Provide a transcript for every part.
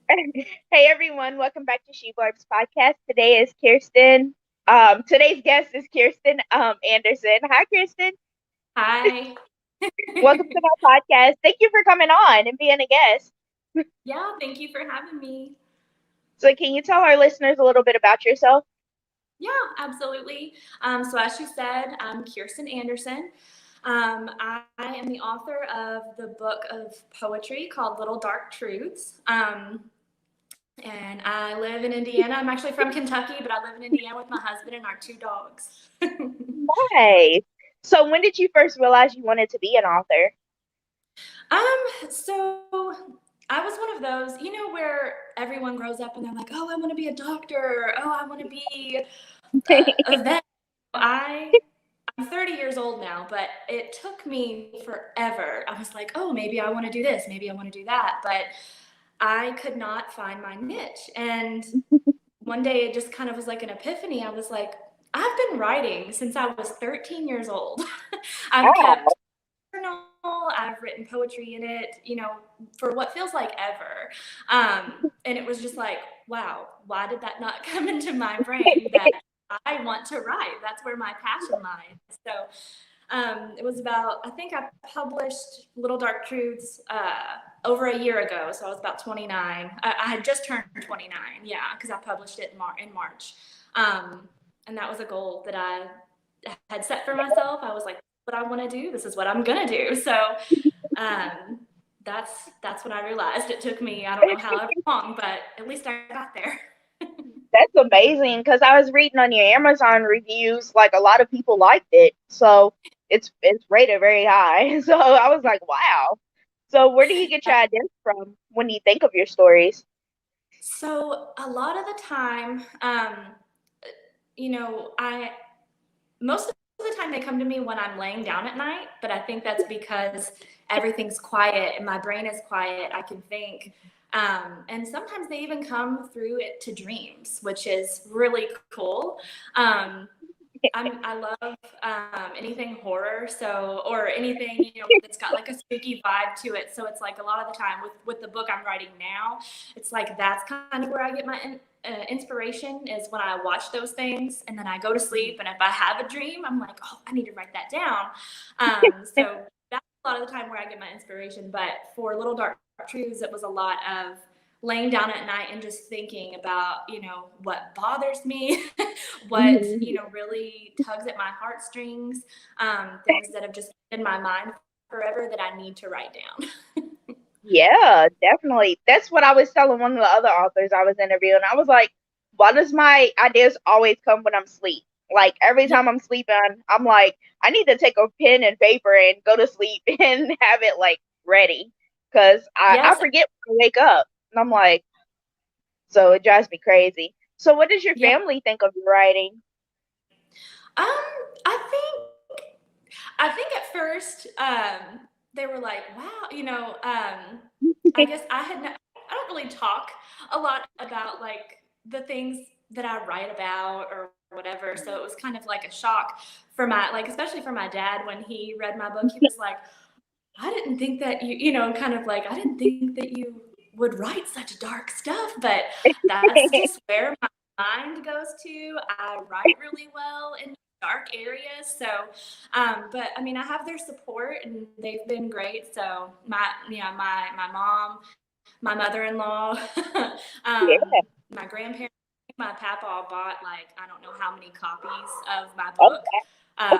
Hey everyone, welcome back to She Barb's podcast. Today is Kiersten. Today's guest is Kiersten Anderson. Hi Kiersten. Hi. Welcome to my podcast. Thank you for coming on and being a guest. Yeah, thank you for having me. So can you tell our listeners a little bit about yourself? Yeah, absolutely. So as you said, I'm Kiersten Anderson. I am the author of the book of poetry called Little Dark Truths. And I live in Indiana. I'm actually from Kentucky, but I live in Indiana with my husband and our two dogs. Nice. So when did you first realize you wanted to be an author? So I was one of those, where everyone grows up and they're like, oh, I want to be a doctor. Oh, I want to be a vet. I I'm 30 years old now, but it took me forever. I was like, oh, maybe I want to do this, maybe I want to do that, but I could not find my niche. And one day it just kind of was like an epiphany. I was like, I've been writing since I was 13 years old. I've kept Oh, journal, I've written poetry in it, for what feels like ever. And it was just like, wow, why did that not come into my brain that I want to write? That's where my passion lies. So it was about, I think I published Little Dark Truths over a year ago. So I was about 29. I had just turned 29, yeah, because I published it in March. And that was a goal that I had set for myself. I was like, what I want to do. This is what I'm gonna do. So um, that's what I realized. It took me, I don't know however long, but at least I got there. that's amazing because I was reading on your Amazon reviews, like a lot of people liked it. So it's rated very high. So I was like, wow. So where do you get your ideas from when you think of your stories? So a lot of the time, I most of the time they come to me when I'm laying down at night, but I think that's because everything's quiet and my brain is quiet. I can think. And sometimes they even come through it to dreams, which is really cool. Um, I love anything horror, so or anything that's got like a spooky vibe to it. So it's like a lot of the time with the book I'm writing now, it's like that's kind of where I get my inspiration is when I watch those things, and then I go to sleep. And if I have a dream, I'm like, oh, I need to write that down. So that's a lot of the time where I get my inspiration. But for Little Dark Truths, it was a lot of laying down at night and just thinking about what bothers me, what really tugs at my heartstrings, things that have just been in my mind forever that I need to write down. Yeah, definitely. That's what I was telling one of the other authors I was interviewing. I was like, why does my ideas always come when I'm asleep? Like every Yeah, time I'm sleeping, I'm like, I need to take a pen and paper and go to sleep and have it like ready because I yes, forget when I wake up. And I'm like, so it drives me crazy. So what does your yeah. family think of your writing? Um, I think at first they were like, "Wow," I guess I don't really talk a lot about like the things that I write about or whatever. So it was kind of like a shock for my like, especially for my dad when he read my book. He was like, "I didn't think that kind of like, I didn't think that you would write such dark stuff," but that's just where my mind goes to. I write really well in dark areas. So, but I mean, I have their support and they've been great. So my mom, my mother-in-law, Yeah. my grandparents, my papa bought like, I don't know how many copies of my Oh, book. Um,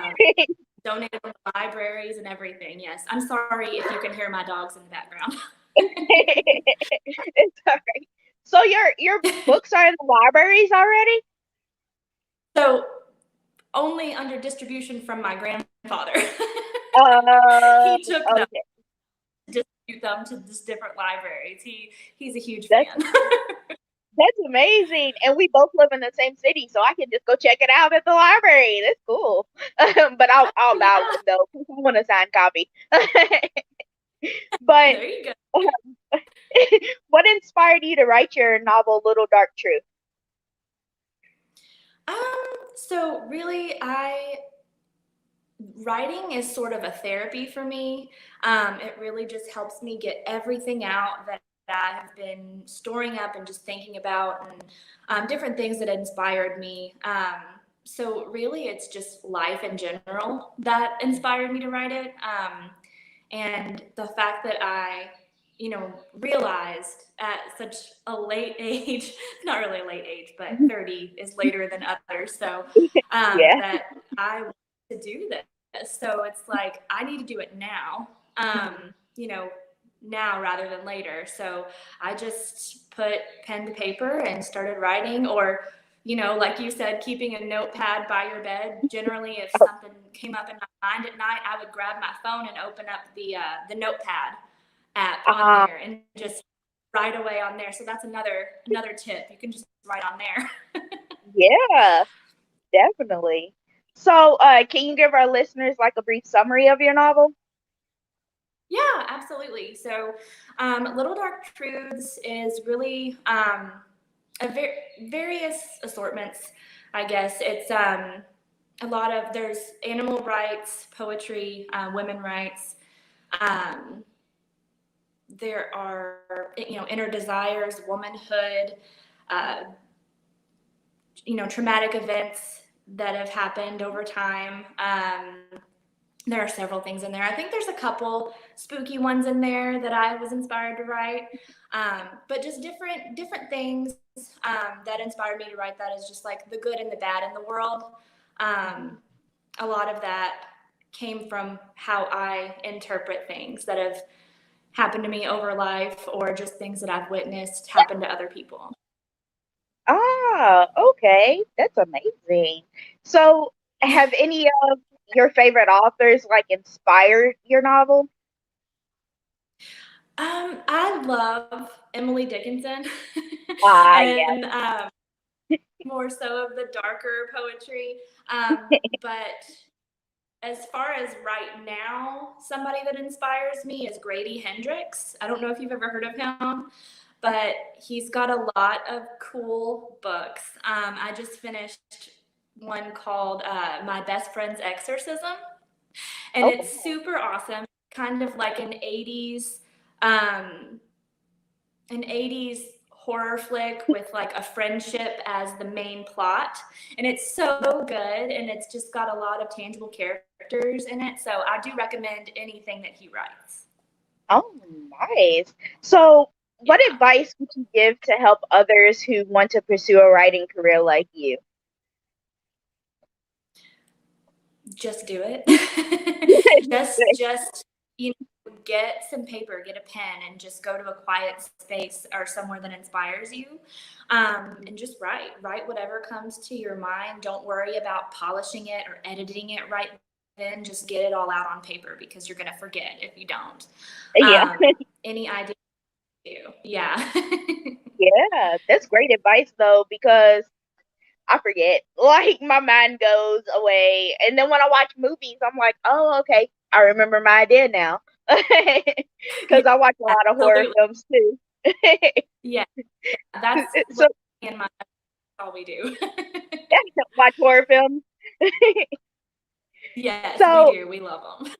Donated to libraries and everything. Yes. I'm sorry if you can hear my dogs in the background. it's all right. So your books are in the libraries already? So only under distribution from my grandfather. Uh, He took them okay. to distribute them to just different libraries. He's a huge That's fan. that's amazing. And we both live in the same city, so I can just go check it out at the library. That's cool. But I'll buy Yeah. one though. I want a signed copy. But There you go. what inspired you to write your novel Little Dark Truth? So really, I writing is sort of a therapy for me. It really just helps me get everything out that I have been storing up and just thinking about, and different things that inspired me. So really, it's just life in general that inspired me to write it. And the fact that I, realized at such a late age, not really a late age, but 30 is later than others. So Yeah. that I want to do this. So it's like, I need to do it now, now rather than later. So I just put pen to paper and started writing, or like you said, keeping a notepad by your bed. Generally, if Oh, something came up in my mind at night, I would grab my phone and open up the notepad app on uh, there and just write away on there. So that's another tip. You can just write on there. yeah, definitely. So, can you give our listeners like a brief summary of your novel? Yeah, absolutely. So, Little Dark Truths is really various assortments, I guess. It's a lot of, there's animal rights, poetry, women rights. Um, there are, inner desires, womanhood, uh, traumatic events that have happened over time. There are several things in there. I think there's a couple spooky ones in there that I was inspired to write, but just different things that inspired me to write that is just like the good and the bad in the world. Um, a lot of that came from how I interpret things that have happened to me over life, or just things that I've witnessed happen to other people. Ah, okay. That's amazing. So, have any of your favorite authors like inspired your novel? I love Emily Dickinson, Ah, yeah. and more so of the darker poetry. But as far as right now, somebody that inspires me is Grady Hendrix. I don't know if you've ever heard of him, but he's got a lot of cool books. I just finished one called My Best Friend's Exorcism, and Oh, it's super awesome. Kind of like um, an 80s horror flick with like a friendship as the main plot, and it's so good, and it's just got a lot of tangible characters in it, so I do recommend anything that he writes. oh, nice. So, what Yeah, advice would you give to help others who want to pursue a writing career like you? just do it. Just get some paper, get a pen, and just go to a quiet space or somewhere that inspires you, and just write whatever comes to your mind. Don't worry about polishing it or editing it right then. Just get it all out on paper, because you're going to forget if you don't. Yeah, Any idea? Yeah. yeah, that's great advice though, because I forget. Like my mind goes away, and then when I watch movies, I'm like, oh, okay, I remember my idea now, Yeah, because I watch a lot of horror absolutely. films too. Yeah, that's So, what me and my all we do. watch horror films. Yes, we So, do. We love them.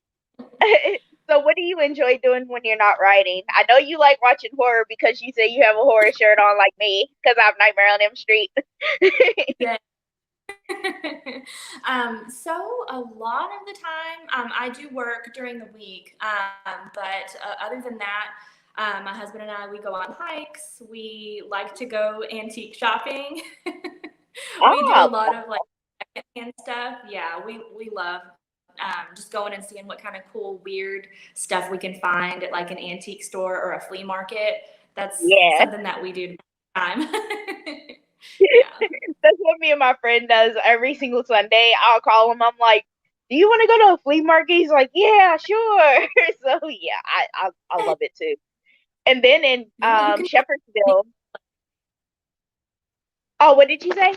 so what do you enjoy doing when you're not writing? I know you like watching horror because you say you have a horror shirt on like me because I have Nightmare on Elm Street. Yeah. So a lot of the time, I do work during the week, but other than that, my husband and I, we go on hikes. We like to go antique shopping. We do a Ah, lot of like secondhand stuff. Yeah, we love just going and seeing what kind of cool, weird stuff we can find at like an antique store or a flea market. That's yeah. something that we do time. Yeah. That's what me and my friend does every single Sunday. I'll call him. I'm like, "Do you want to go to a flea market?" He's like, "Yeah, sure." So yeah, I love it too. And then in Yeah, you can. Shepherdsville. Oh, what did you say?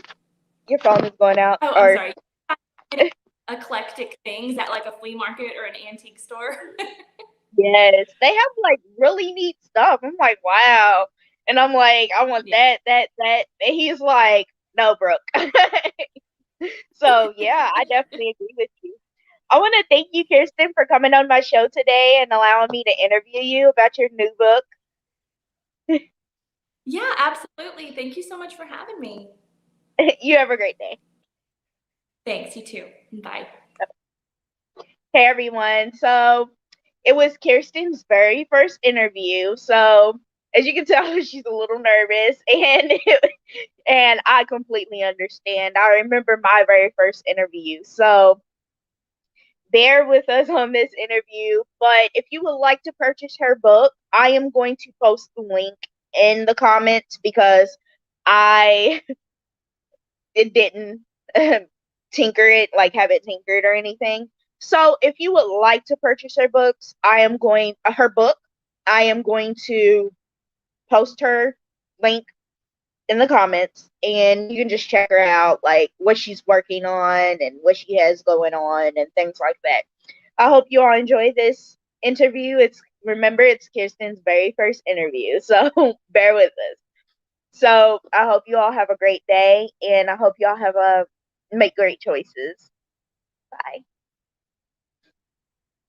Your phone is going out. Oh, I'm Or sorry. Eclectic things at like a flea market or an antique store. yes, they have like really neat stuff. I'm like, wow. And I'm like, I want Yeah. that, that, that. And he's like, no, Brooke. So yeah, I definitely agree with you. I want to thank you, Kirsten, for coming on my show today and allowing me to interview you about your new book. Yeah, absolutely. Thank you so much for having me. You have a great day. Thanks, you too. Bye. Hey everyone. So it was Kirsten's very first interview. So as you can tell, she's a little nervous, and I completely understand. I remember my very first interview. So bear with us on this interview. But if you would like to purchase her book, I am going to post the link in the comments because I it didn't tinker it, like have it tinkered or anything. So if you would like to purchase her book, I am going to post her link in the comments, and you can just check her out, like what she's working on and what she has going on and things like that. I hope you all enjoy this interview. It's Kirsten's very first interview, so bear with us. So I hope you all have a great day, and I hope you all make great choices. Bye.